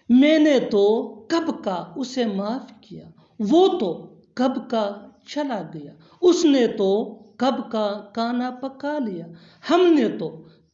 मैंने तो कब का उसे माफ किया, वो तो कब का चला गया, उसने तो कब का खाना पका लिया, हमने तो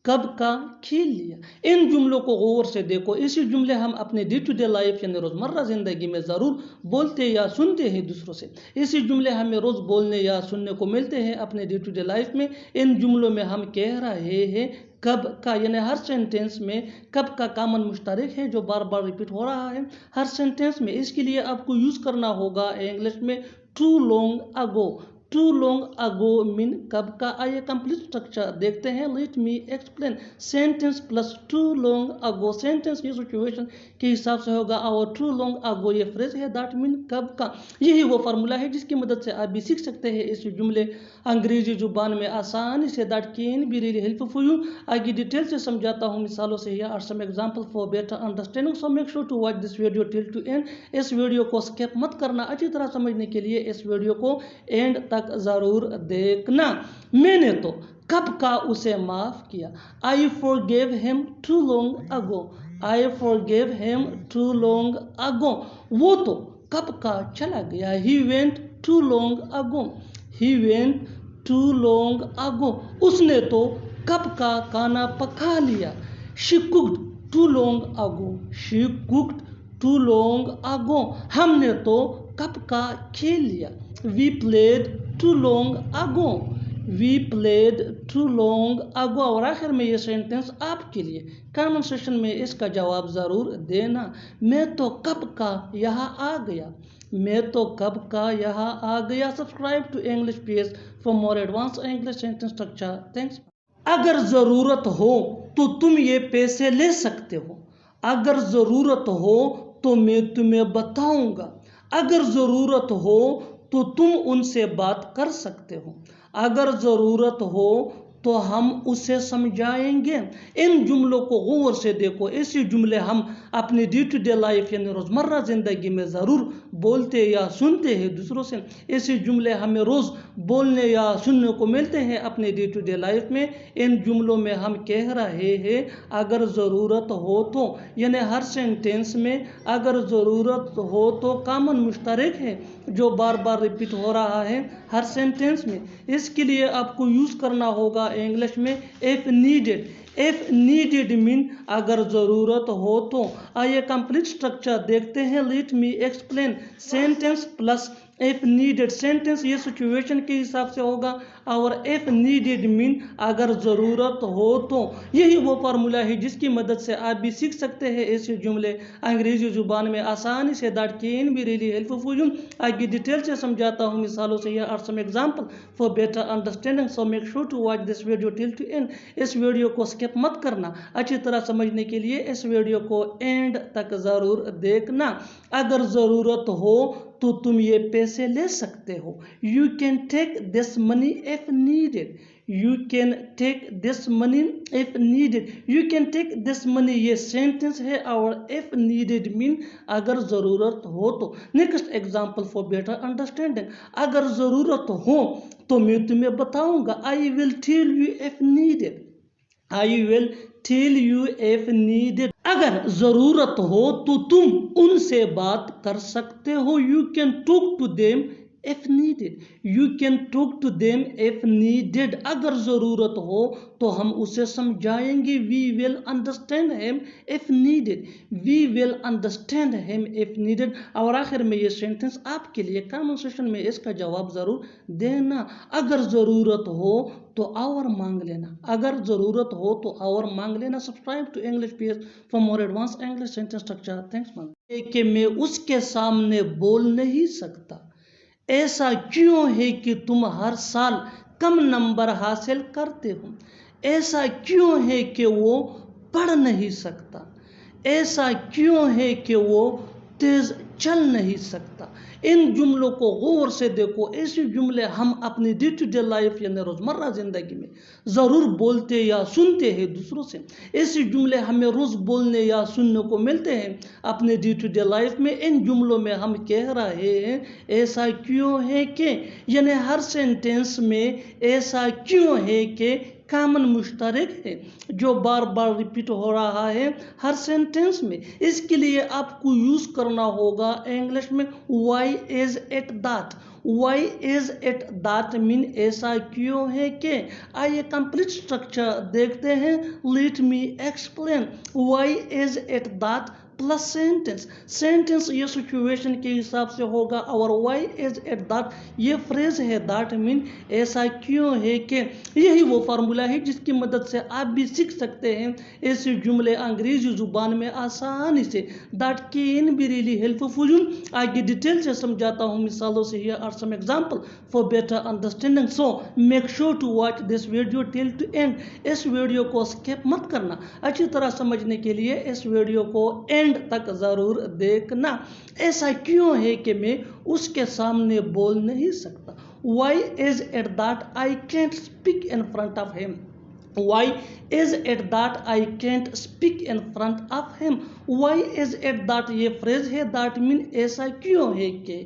कब का खेल लिया। इन जुमलों को गौर से देखो। इसी जुमले हम अपने डे टू डे लाइफ यानी रोज़मर्रा ज़िंदगी में ज़रूर बोलते या सुनते हैं दूसरों से। इसी जुमले हमें रोज़ बोलने या सुनने को मिलते हैं अपने डे टू डे लाइफ में। इन जुमलों में हम कह रहे हैं कब का, यानी हर सेंटेंस में कब का कॉमन मुश्तरक है जो बार बार रिपीट हो रहा है हर सेंटेंस में। इसके लिए आपको यूज़ करना होगा इंग्लिश में too long ago. Too long ago mean कब का। आइए कंप्लीट स्ट्रक्चर देखते हैं। Let me explain. Sentence plus too long ago, sentence की सिचुएशन के हिसाब से होगा और टू लॉन्ग अगो ये फ्रेज है दैट मीन कब का। यही वो फार्मूला है जिसकी मदद से आप भी सीख सकते हैं इस जुमले अंग्रेजी जुबान में आसानी से। That can be really helpful for you. आगे डिटेल से समझाता हूँ मिसालों से। Here are some example for better understanding, so make sure to watch this video till to end. इस वीडियो को स्किप मत करना। अच्छी तरह समझने के लिए इस वीडियो को एंड तक जरूर देखना। मैंने तो कब का उसे माफ किया। I forgive him too long ago. I forgive him too long ago. वो तो कब का चला गया। He went too long ago. He went too long ago. उसने तो कब का खाना पका लिया। She cooked too long ago. She cooked too long ago. हमने तो कब का खेल लिया। We played too long ago. We played too long ago. और आखिर में ये सेंटेंस आपके लिए कमेंट सेक्शन में इसका जवाब ज़रूर देना। मैं तो कब का यहाँ आ गया। मैं तो कब का यहाँ आ गया। Subscribe to English page for more advance English sentence structure. Thanks. अगर ज़रूरत हो तो तुम ये पैसे ले सकते हो। अगर ज़रूरत हो तो मैं तुम्हें बताऊंगा। अगर ज़रूरत हो तो तुम उनसे बात कर सकते हो। अगर ज़रूरत हो तो हम उसे समझाएंगे। इन जुमलों को गौर से देखो। ऐसे जुमले हम अपनी डे टू डे लाइफ यानी रोज़मर्रा ज़िंदगी में ज़रूर बोलते या सुनते हैं दूसरों से। ऐसे जुमले हमें रोज़ बोलने या सुनने को मिलते हैं अपने डे टू डे लाइफ में। इन जुमलों में हम कह रहे हैं अगर ज़रूरत हो तो, यानी हर सेंटेंस में अगर ज़रूरत हो तो कॉमन मुश्तरक है जो बार बार रिपीट हो रहा है हर सेंटेंस में। इसके लिए आपको यूज़ करना होगा इंग्लिश में if needed. If needed mean अगर ज़रूरत हो तो। आइए कंप्लीट स्ट्रक्चर देखते हैं। Let me explain. Sentence plus if needed, sentence ये सिचुएशन के हिसाब से होगा और इफ़ नीडेड मीन अगर ज़रूरत हो तो। यही वो फार्मूला है जिसकी मदद से आप भी सीख सकते हैं ऐसे जुमले अंग्रेजी ज़ुबान में आसानी से। That can be really helpful for you. आगे डिटेल से समझाता हूँ मिसालों से। Here are some example for better understanding, so make sure to watch this video till to end. इस वीडियो को स्किप मत करना। अच्छी तरह समझने के लिए इस वीडियो को एंड तक ज़रूर देखना। अगर ज़रूरत हो तो तुम ये पैसे ले सकते हो। You can take this money if needed. You can take this money if needed. You can take this money ये सेंटेंस है और इफ नीडेड मीन अगर ज़रूरत हो तो। Next example for better understanding. अगर ज़रूरत हो तो मैं तुम्हें बताऊंगा। I will tell you if needed. I will tell you if needed. अगर ज़रूरत हो तो तुम उनसे बात कर सकते हो। You can talk to them if needed. You can talk to them if needed. अगर ज़रूरत हो तो हम उसे समझाएंगे। We will understand him if needed. We will understand him if needed. और आखिर में ये सेंटेंस आपके लिए कमेंट सेक्शन में इसका जवाब ज़रूर देना। अगर ज़रूरत हो तो और मांग लेना। अगर ज़रूरत हो तो और मांग लेना। Subscribe to English page for more advance English sentence structure. Thanks ma'am. कि मैं उसके सामने बोल नहीं सकता। ऐसा क्यों है कि तुम हर साल कम नंबर हासिल करते हो। ऐसा क्यों है कि वो पढ़ नहीं सकता। ऐसा क्यों है कि वो तेज़ चल नहीं सकता। इन जुमलों को गौर से देखो। ऐसे जुमले हम अपनी डे टू डे लाइफ यानी रोज़मर्रा ज़िंदगी में ज़रूर बोलते या सुनते हैं दूसरों से। ऐसे जुमले हमें रोज़ बोलने या सुनने को मिलते हैं अपने डे टू डे लाइफ में। इन जुमलों में हम कह रहे हैं ऐसा क्यों है कि, यानी हर सेंटेंस में ऐसा क्यों है कि कॉमन मुश्तरक है जो बार बार रिपीट हो रहा है हर सेंटेंस में। इसके लिए आपको यूज करना होगा इंग्लिश में why is it that. Why is it that mean ऐसा क्यों है कि। आइए कंप्लीट स्ट्रक्चर देखते हैं। Let me explain. Why is it that plus sentence. Sentence ये सिचुएशन के हिसाब से होगा और व्हाई इज इट दैट ये फ्रेज है। दैट मीन ऐसा क्यों है कि। यही वो फार्मूला है जिसकी मदद से आप भी सीख सकते हैं ऐसे जुमले अंग्रेजी जुबान में आसानी से। That can be really helpful for you. आगे डिटेल से समझाता हूँ मिसालों से। Here are some example for better understanding. So make sure to watch this video till to end. इस वीडियो को स्किप मत करना। अच्छी तरह समझने के लिए इस वीडियो को एंड तक जरूर देखना। ऐसा क्यों है कि मैं उसके सामने बोल नहीं सकता। Why is it that I can't speak in front of him? Why is it that I can't speak in front of him? Why is it that ये फ्रेज है that mean ऐसा क्यों है कि।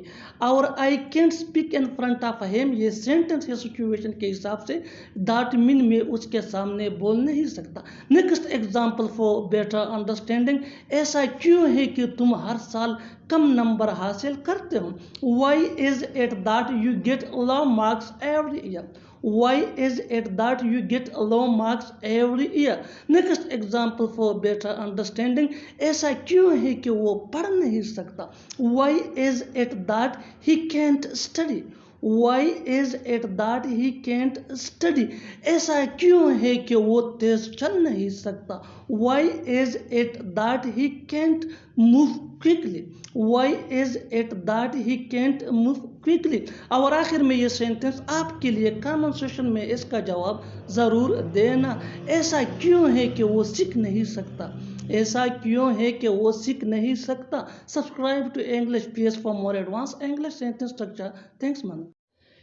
और I can't speak in front of him ये sentence है situation के हिसाब से। that mean मैं उसके सामने बोल नहीं सकता। Next example for better understanding. ऐसा क्यों है कि तुम हर साल कम नंबर हासिल करते हो। Why is it that you get low marks every year? Why is it that you get low marks every year? Next example for better understanding. ऐसा क्यों है कि वो पढ़ नहीं सकता। Why is it that he can't study? Why is it that he can't study? ऐसा क्यों है कि वो तेज चल नहीं सकता। Why is it that he can't move quickly? Why is it that he can't move quickly? और आखिर में ये सेंटेंस आपके लिए कमेंट सेक्शन में इसका जवाब ज़रूर देना। ऐसा क्यों है कि वो सीख नहीं सकता। ऐसा क्यों है कि वो सीख नहीं सकता। Subscribe to English PS for more advance English sentence structure. Thanks man.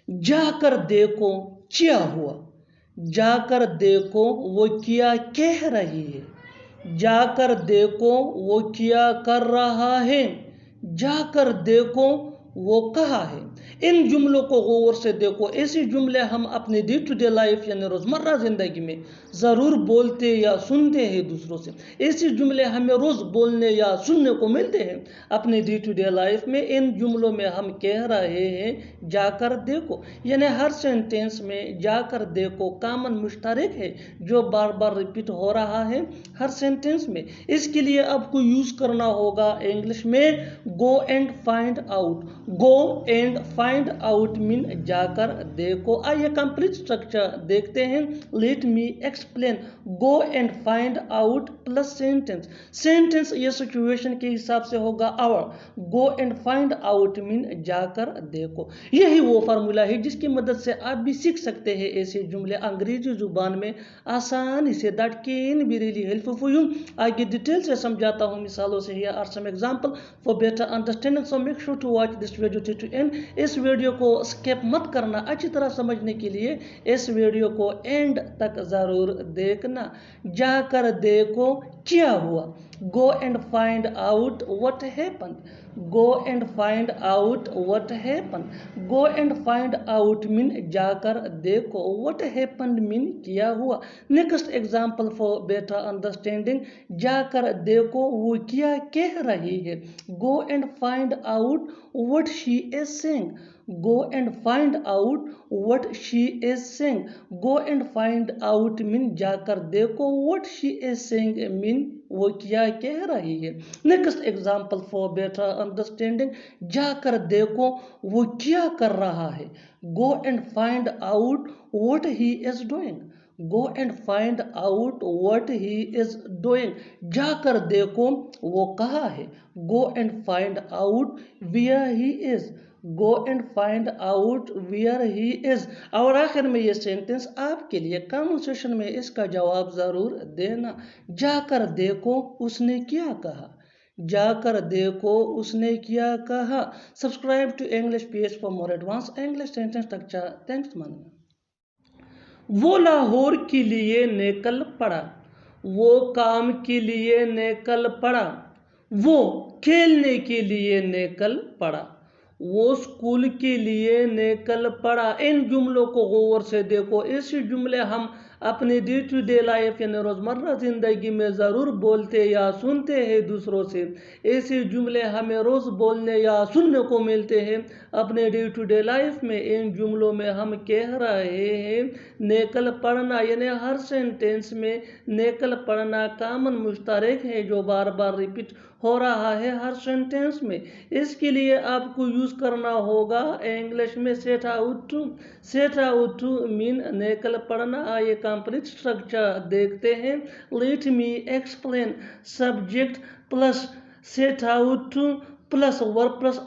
जाकर देखो क्या हुआ। जाकर देखो वो क्या कह रही है। जाकर देखो वो क्या कर रहा है। जाकर देखो वो कहा है। इन जुमलों को गौर से देखो। ऐसे जुमले हम अपने डे टू डे लाइफ यानी रोज़मर्रा ज़िंदगी में ज़रूर बोलते या सुनते हैं दूसरों से। ऐसे जुमले हमें रोज़ बोलने या सुनने को मिलते हैं अपने डे टू डे लाइफ में। इन जुमलों में हम कह रहे हैं जाकर देखो, यानी हर सेंटेंस में जाकर देखो कॉमन मुश्तरक है जो बार बार रिपीट हो रहा है हर सेंटेंस में। इसके लिए आपको यूज़ करना होगा इंग्लिश में go and find out. Go and find out mean जाकर देखो। आइए कंप्लीट स्ट्रक्चर देखते हैं। Let me explain. Go and find out plus sentence. Sentence ये सिचुएशन के हिसाब से होगा आवर। Go and find out mean जाकर देखो। यही वो फार्मूला है जिसकी मदद से आप भी सीख सकते हैं ऐसे जुमले अंग्रेजी जुबान में आसानी से। That can be really helpful for you. आगे डिटेल से समझाता हूँ मिसालों से। Here are some example for better understanding. So make sure to watch this video till to end. इस वीडियो को स्किप मत करना। अच्छी तरह समझने के लिए इस वीडियो को एंड तक जरूर देखना। जाकर देखो क्या हुआ। गो and find out what happened. Go and find out what happened. Go and find out mean जाकर देखो। व्हाट हैपेंड मीन क्या हुआ। Next example for better understanding. जाकर देखो वो क्या कह रही है। गो and find out what she is saying. Go and find out what she is saying. Go and find out mean जाकर देखो। What she is saying mean वो क्या कह रही है। Next example for better understanding. जाकर देखो वो क्या कर रहा है। Go and find out what he is doing. Go and find out what he is doing. जाकर देखो वो कहाँ है। Go and find out where he is. Go and find out where he is. और आखिर में ये सेंटेंस आपके लिए कमेंट सेक्शन में इसका जवाब जरूर देना। जाकर देखो उसने क्या कहा। जाकर देखो उसने क्या कहा। Subscribe to English PS for more advance English sentence structure. Thanks man. वो लाहौर के लिए निकल पड़ा। वो काम के लिए निकल पड़ा। वो खेलने के लिए निकल पड़ा। वो स्कूल के लिए निकल पड़ा। इन जुमलों को गौर से देखो। ऐसे जुमले हम अपनी डे टू डे लाइफ यानी रोज़मर्रा ज़िंदगी में ज़रूर बोलते या सुनते हैं दूसरों से। ऐसे जुमले हमें रोज़ बोलने या सुनने को मिलते हैं अपने डे टू डे लाइफ में। इन जुमलों में हम कह रहे हैं नेकल पढ़ना, यानी हर सेंटेंस में नेकल पढ़ना कामन मुश्तरक है जो बार बार रिपीट हो रहा है हर सेंटेंस में। इसके लिए आपको यूज़ करना होगा इंग्लिश में set out to. Set out to mean नेकल पढ़ना। आइए कंप्लीट स्ट्रक्चर देखते हैं। Let me explain. Subject plus set out to plus verb plus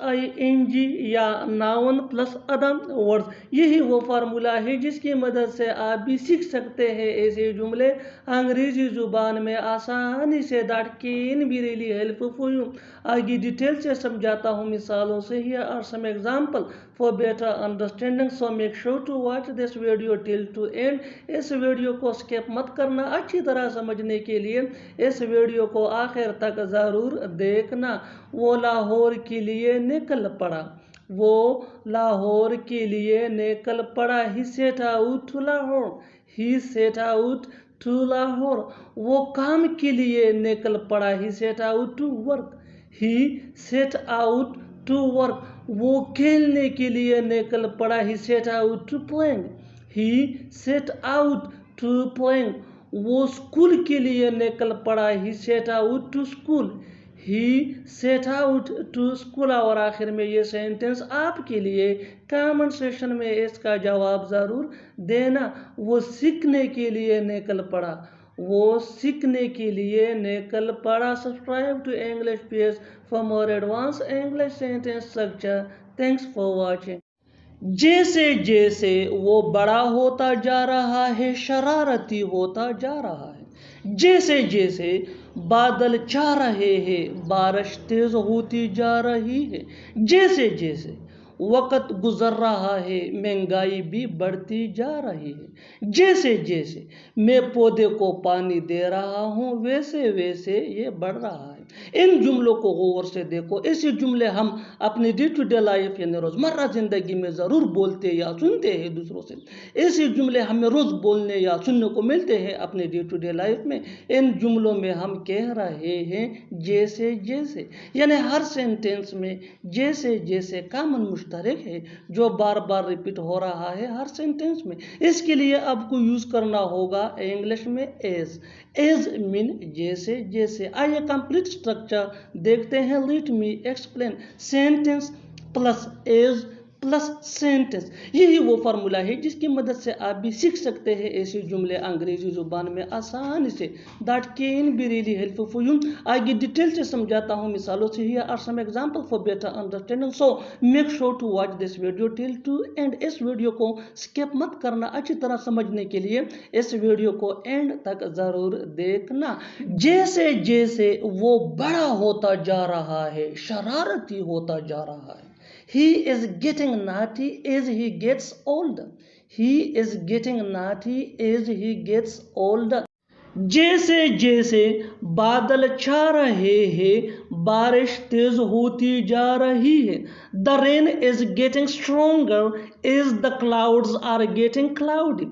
ing या नाउन प्लस अदर वर्ड्स। यही वो फार्मूला है जिसकी मदद से आप भी सीख सकते हैं ऐसे जुमले अंग्रेजी जुबान में आसानी से। That can be really helpful for you. आगे डिटेल से समझाता हूँ मिसालों से। Here are some example for better understanding, so make sure to watch this video till to end. इस वीडियो को स्किप मत करना। अच्छी तरह समझने के लिए इस वीडियो को आखिर तक ज़रूर देखना। वो लाहौर के लिए निकल पड़ा। वो लाहौर के लिए निकल पड़ा। He set out to Lahore. He set out to Lahore. वो काम के लिए निकल पड़ा। He set out to work. He set out to work. वो खेलने के लिए निकल पड़ा। He set out to playing. He set out to playing. वो स्कूल के लिए निकल पड़ा। He set out to school. He set out to school. और आखिर में ये सेंटेंस आपके लिए कमेंट सेक्शन में इसका जवाब ज़रूर देना। वो सीखने के लिए निकल पड़ा। वो सीखने के लिए निकल पड़ा। Subscribe to English page for more advance English sentence structure. Thanks for watching. जैसे जैसे वो बड़ा होता जा रहा है, शरारती होता जा रहा है। जैसे जैसे बादल छा रहे हैं, बारिश तेज होती जा रही है। जैसे जैसे वक्त गुजर रहा है, महंगाई भी बढ़ती जा रही है। जैसे जैसे मैं पौधे को पानी दे रहा हूँ, वैसे वैसे ये बढ़ रहा है। इन जुमलों को गौर से देखो। ऐसे जुमले हम अपनी डे टू डे लाइफ यानी रोज़मर्रा ज़िंदगी में ज़रूर बोलते या सुनते हैं दूसरों से। ऐसे जुमले हमें रोज़ बोलने या सुनने को मिलते हैं अपने डे टू डे लाइफ में। इन जुमलों में हम कह रहे हैं जैसे जैसे, यानी हर सेंटेंस में जैसे जैसे कॉमन मुश्तरक है जो बार बार रिपीट हो रहा है हर सेंटेंस में। इसके लिए आपको यूज़ करना होगा इंग्लिश में एज। एज मीन जैसे जैसे। आइए कंप्लीट स्ट्रक्चर देखते हैं। Let me explain. Sentence plus as plus sentence. यही वो फार्मूला है जिसकी मदद से आप भी सीख सकते हैं ऐसे जुमले अंग्रेजी जुबान में आसानी से। That can be really helpful for you. आगे डिटेल से समझाता हूँ मिसालों से। Here are some example for better understanding, so make sure to watch this video till to end. इस वीडियो को स्किप मत करना। अच्छी तरह समझने के लिए इस वीडियो को एंड तक ज़रूर देखना। जैसे जैसे वो बड़ा होता जा रहा है, शरारती होता जा रहा है। He is getting naughty as he gets older. He is getting naughty as he gets older. जैसे जैसे बादल छा रहे हैं, बारिश तेज होती जा रही है। The rain is getting stronger as the clouds are getting cloudy.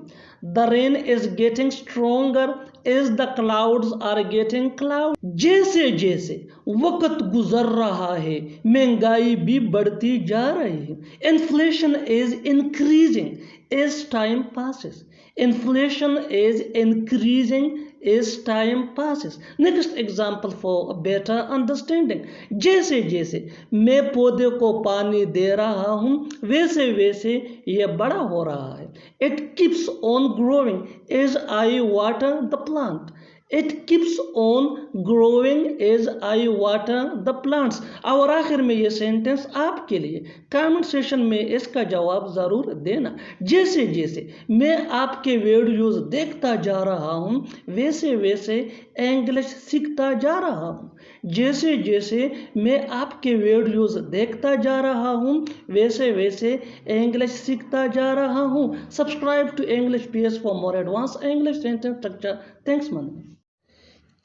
The rain is getting stronger as the clouds are getting cloudy. जैसे जैसे वक्त गुजर रहा है, महंगाई भी बढ़ती जा रही है। Inflation is increasing as time passes. Inflation is increasing as time passes. Next example for a better understanding. जैसे जैसे मैं पौधे को पानी दे रहा हूँ, वैसे वैसे ये बड़ा हो रहा है। It keeps on growing as I water the plant. It keeps on growing as I water the plants. और आखिर में ये सेंटेंस आपके लिए कमेंट सेक्शन में इसका जवाब ज़रूर देना। जैसे जैसे मैं आपके वीडियोस देखता जा रहा हूँ, वैसे वैसे इंग्लिश सीखता जा रहा हूँ। जैसे जैसे मैं आपके वीडियोस देखता जा रहा हूँ, वैसे वैसे इंग्लिश सीखता जा रहा हूँ। Subscribe to English page for more advance English sentence structure. Thanks man.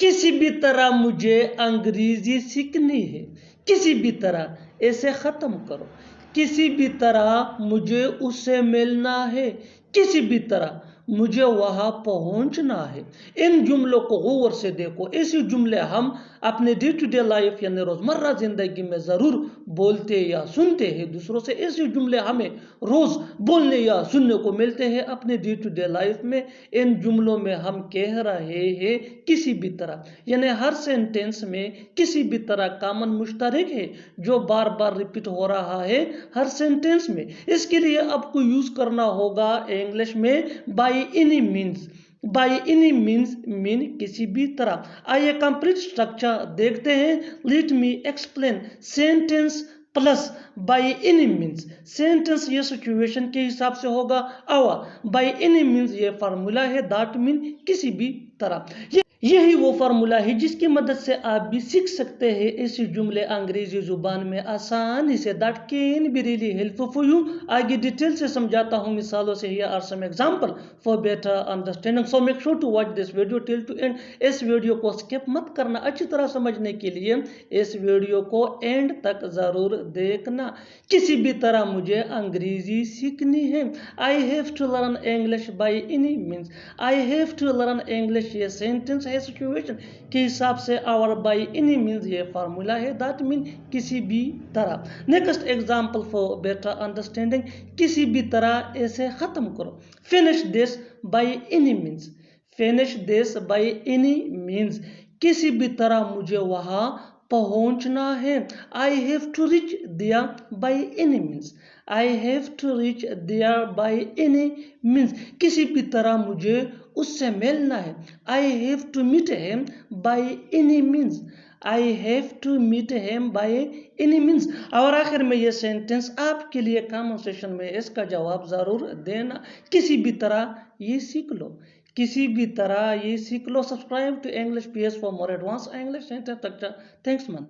किसी भी तरह मुझे अंग्रेजी सीखनी है। किसी भी तरह इसे ख़त्म करो। किसी भी तरह मुझे उससे मिलना है। किसी भी तरह मुझे वहां पहुंचना है। इन जुमलों को गौर से देखो। ऐसे जुमले हम अपने डे टू डे लाइफ यानी रोजमर्रा जिंदगी में जरूर बोलते या सुनते हैं दूसरों से। ऐसे जुमले हमें रोज बोलने या सुनने को मिलते हैं अपने डे टू डे लाइफ में। इन जुमलों में हम कह रहे हैं किसी भी तरह यानी हर सेंटेंस में किसी भी तरह कॉमन मुश्तरक है जो बार बार रिपीट हो रहा है हर सेंटेंस में। इसके लिए आपको यूज करना होगा इंग्लिश में bye any means. Bye any means mean किसी भी तरह। आइए कंप्लीट स्ट्रक्चर देखते हैं। Let me explain sentence plus by any means. Sentence ये सिचुएशन के हिसाब से होगा। और बाय एनी मीन्स ये फार्मूला है दैट मीन किसी भी तरह। यही वो फार्मूला है जिसकी मदद से आप भी सीख सकते हैं ऐसे जुमले अंग्रेजी जुबान में आसानी से। That can be really helpful for you. आगे डिटेल से समझाता हूँ मिसालों से। Here are some example for better understanding. So make sure to watch this video till to end. इस वीडियो को स्किप मत करना। अच्छी तरह समझने के लिए इस वीडियो को एंड तक जरूर देखना। किसी भी तरह मुझे अंग्रेजी सीखनी है। I have to learn English by any means. I have to learn English ये सेंटेंस सिचुएशन के हिसाब से। और बाय एनी मीन्स ये फार्मूला है दैट मीन किसी भी तरह। Next example for better understanding. किसी भी तरह ऐसे खत्म करो। Finish this by any means. Finish this by any means किसी भी तरह मुझे वहां पहुंचना है। I have to reach there by any means. I have to reach there by any means किसी भी तरह मुझे उससे मिलना है। I have to meet him by any means. I have to meet him by any means. और आखिर में ये सेंटेंस आपके लिए कमेंट सेक्शन में इसका जवाब जरूर देना। किसी भी तरह ये सीख लो। किसी भी तरह ये सीख लो। Subscribe to English PS for more advance English sentence structure. Thanks man.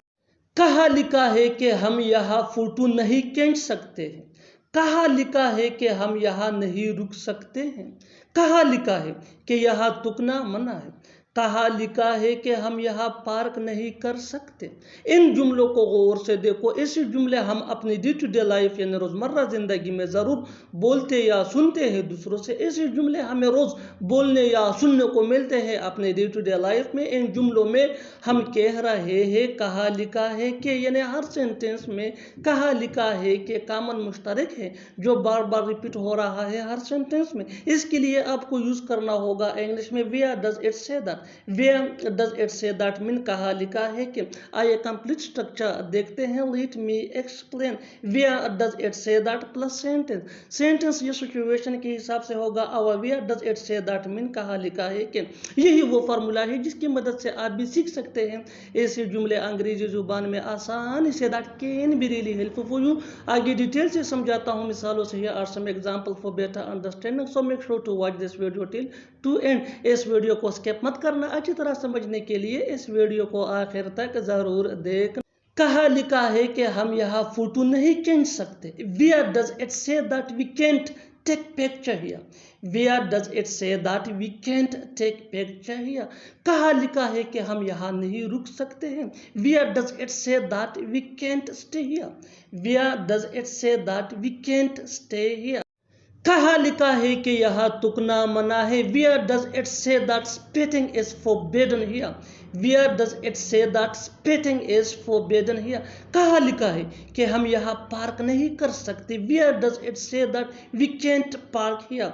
कहाँ लिखा है कि हम यहाँ फोटो नहीं खींच सकते हैं। कहाँ लिखा है कि हम यहाँ नहीं रुक सकते हैं। कहाँ लिखा है कि यहाँ थूकना मना है। कहाँ लिखा है कि हम यहाँ पार्क नहीं कर सकते। इन जुमलों को गौर से देखो। ऐसे जुमले हम अपनी डे टू डे लाइफ यानी रोजमर्रा जिंदगी में जरूर बोलते या सुनते हैं दूसरों से। ऐसे जुमले हमें रोज बोलने या सुनने को मिलते हैं अपने डे टू डे लाइफ में। इन जुमलों में हम कह रहे हैं कहाँ लिखा है कि यानी हर सेंटेंस में कहाँ लिखा है कि कॉमन मुश्तरक है जो बार बार रिपीट हो रहा है हर सेंटेंस में। इसके लिए आपको यूज करना होगा इंग्लिश में where does it say that. Where does it say that mean कहाँ लिखा है कि। आइए कंप्लीट स्ट्रक्चर देखते हैं। Let me explain where does it say that plus sentence. Sentence ये सिचुएशन के हिसाब से होगा। और where does it say that mean कहाँ लिखा है कि। यही वो फार्मूला है जिसकी मदद से आप भी सीख सकते हैं ऐसे जुमले अंग्रेजी जुबान में आसानी से। That can be really helpful for you. आगे डिटेल से समझाता हूँ मिसालों से। Here are some example for better understanding. So make sure to watch this video till to end. इस वीडियो को स्किप मत करना। अच्छी तरह समझने के लिए इस वीडियो को आखिर तक जरूर देखना। कहाँ लिखा है कि हम यहाँ फोटो नहीं खींच सकते। Where does it say that we can't take picture here. Where does it say that we can't take picture here. कहाँ लिखा है कि हम यहाँ नहीं रुक सकते हैं। Where does it say that we can't stay here. Where does it say that we can't stay here. कहाँ लिखा है कि यहाँ थूकना मना है। Where does it say that spitting is forbidden here. Where does it say that spitting is forbidden here. कहाँ लिखा है कि हम यहाँ पार्क नहीं कर सकते। Where does it say that we can't park here.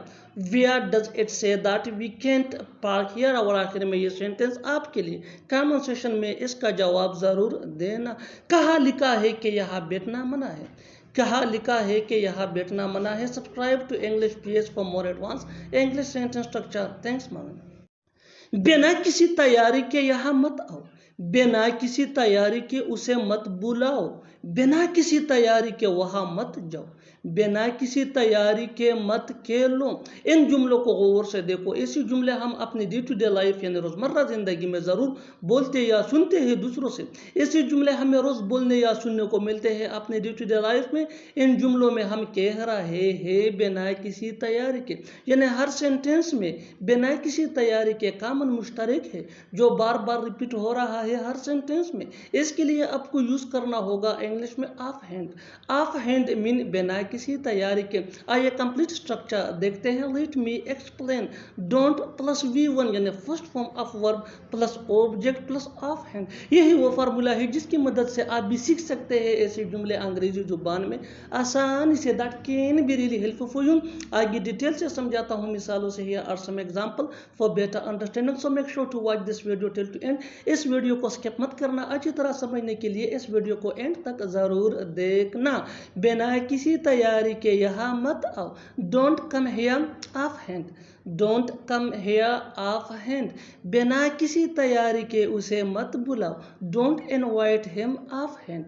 Where does it say that we can't park here. और आखिर में ये सेंटेंस आपके लिए कमेंट सेक्शन में इसका जवाब जरूर देना। कहाँ लिखा है कि यहाँ बैठना मना है। कहाँ लिखा है कि यहाँ बैठना मना है। Subscribe to English PS for more advance English sentence structure. Thanks ma'am. बिना किसी तैयारी के यहाँ मत आओ। बिना किसी तैयारी के उसे मत बुलाओ। बिना किसी तैयारी के वहां मत जाओ। बिना किसी तैयारी के मत खेलो। इन जुमलों को गौर से देखो। ऐसे जुमले हम अपनी डे टू डे लाइफ यानी रोजमर्रा जिंदगी में जरूर बोलते या सुनते हैं दूसरों से। ऐसे जुमले हमें रोज बोलने या सुनने को मिलते हैं अपने डे टू डे लाइफ में। इन जुमलों में हम कह रहे हैं बिना किसी तैयारी के यानी हर सेंटेंस में बिना किसी तैयारी के कॉमन मुश्तरक है जो बार बार रिपीट हो रहा है हर सेंटेंस में। इसके लिए आपको यूज करना होगा इंग्लिश में of hand. Of hand mean बिना किसी तैयारी के। आइए कंप्लीट स्ट्रक्चर देखते हैं। Let me explain. Don't plus V1 यानी first form of verb plus object plus of hand, यही वो फार्मूला है जिसकी मदद से आप भी सीख सकते हैं ऐसे जुमले अंग्रेजी जुबान में आसानी से। That can be really helpful for you. आगे डिटेल से समझाता हूँ मिसालों से। Here are some example for better understanding, so make sure to watch this video till to end. इस वीडियो को स्किप मत करना। अच्छी तरह समझने के लिए इस वीडियो को एंड तक जरूर देखना। बिना किसी तैयारी के यहाँ मत आओ। Don't come here of hand. Don't come here of hand, बिना किसी तैयारी के उसे मत बुलाओ। Don't invite him of hand.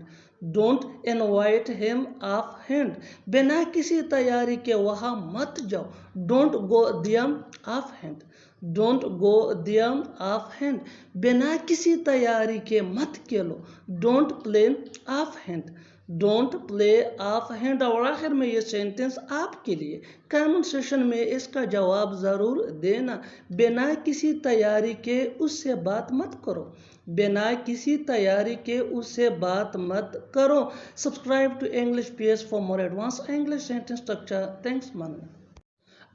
Don't invite him of hand, बिना किसी तैयारी के वहाँ मत जाओ। Don't go them of hand. Don't go them of hand, बिना किसी तैयारी के मत खेलो। Don't play of hand. Don't play of hand. और आखिर में ये सेंटेंस आपके लिए, कमेंट सेशन में इसका जवाब ज़रूर देना। बिना किसी तैयारी के उससे बात मत करो। बिना किसी तैयारी के उससे बात मत करो। Subscribe to English PS for more advance English sentence structure. Thanks man.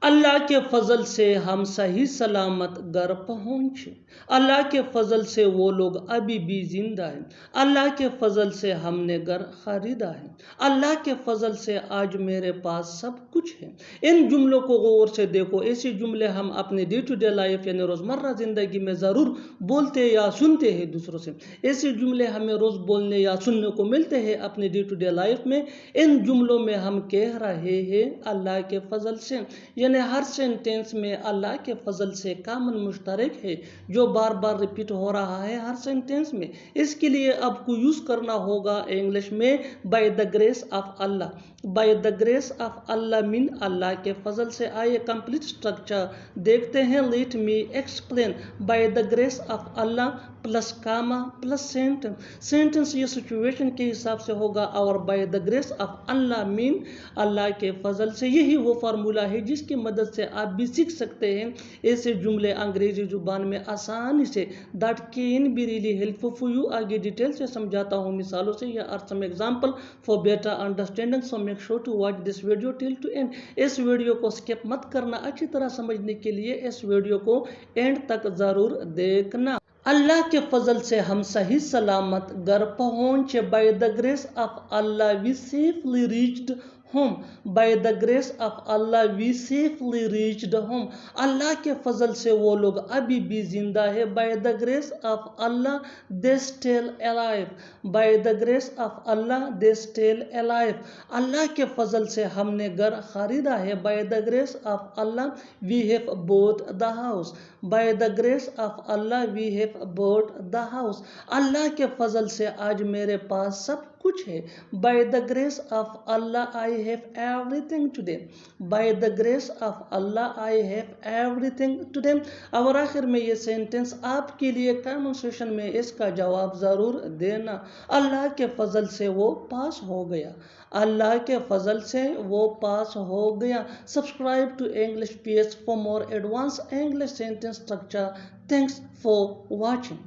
Allah के फजल से हम सही सलामत घर पहुँचे। अल्लाह के फजल से वो लोग अभी भी जिंदा हैं। अल्लाह के फजल से हमने घर खरीदा है। अल्लाह के फजल से आज मेरे पास सब कुछ है। इन जुमलों को गौर से देखो। ऐसे जुमले हम अपने डे टू डे लाइफ यानी रोज़मर्रा ज़िंदगी में ज़रूर बोलते या सुनते हैं दूसरों से। ऐसे जुमले हमें रोज़ बोलने या सुनने को मिलते हैं अपने डे टू डे लाइफ में। इन जुमलों में हम कह रहे हैं अल्लाह के फजल से, यानी हर सेंटेंस में अल्लाह के फजल से कॉमन मुश्तरक है जो बार बार रिपीट हो रहा है हर सेंटेंस में। इसके लिए आपको यूज़ करना होगा इंग्लिश में by the grace of Allah. By the grace of Allah mean Allah के फजल से। आइए कंप्लीट स्ट्रक्चर देखते हैं। Let me explain. By the grace of Allah plus comma plus sentence. Sentence ये सिचुएशन के हिसाब से होगा और by the grace of Allah mean Allah के फजल से। यही वो फार्मूला है जिसकी मदद से आप भी सीख सकते हैं ऐसे जुमले अंग्रेजी जुबान में आसानी से। That can be really helpful for you. आगे डिटेल से समझाता हूँ मिसालों से। या are some example for better understanding, so make sure to watch this video till to end. इस वीडियो को स्किप मत करना। अच्छी तरह समझने के लिए इस वीडियो को एंड तक जरूर देखना। अल्लाह के फजल से हम सही सलामत घर पहुँचे। By the grace of Allah we safely reached home. By the grace of Allah we safely reached home. Allah के फजल से वो लोग अभी भी जिंदा है। By the grace of Allah they still alive. By the grace of Allah they still alive. Allah के फजल से हमने घर खरीदा है। By the grace of Allah we have bought the house. By the grace of Allah we have bought the house. Allah के फजल से आज मेरे पास सब कुछ है। By the grace of Allah I have everything today. By the grace of Allah I have everything today. और आखिर में ये सेंटेंस आपके लिए कमेंट सेशन में इसका जवाब ज़रूर देना। अल्लाह के फजल से वो पास हो गया। अल्लाह के फजल से वो पास हो गया। Subscribe to English PS for more advance English sentence structure. Thanks for watching.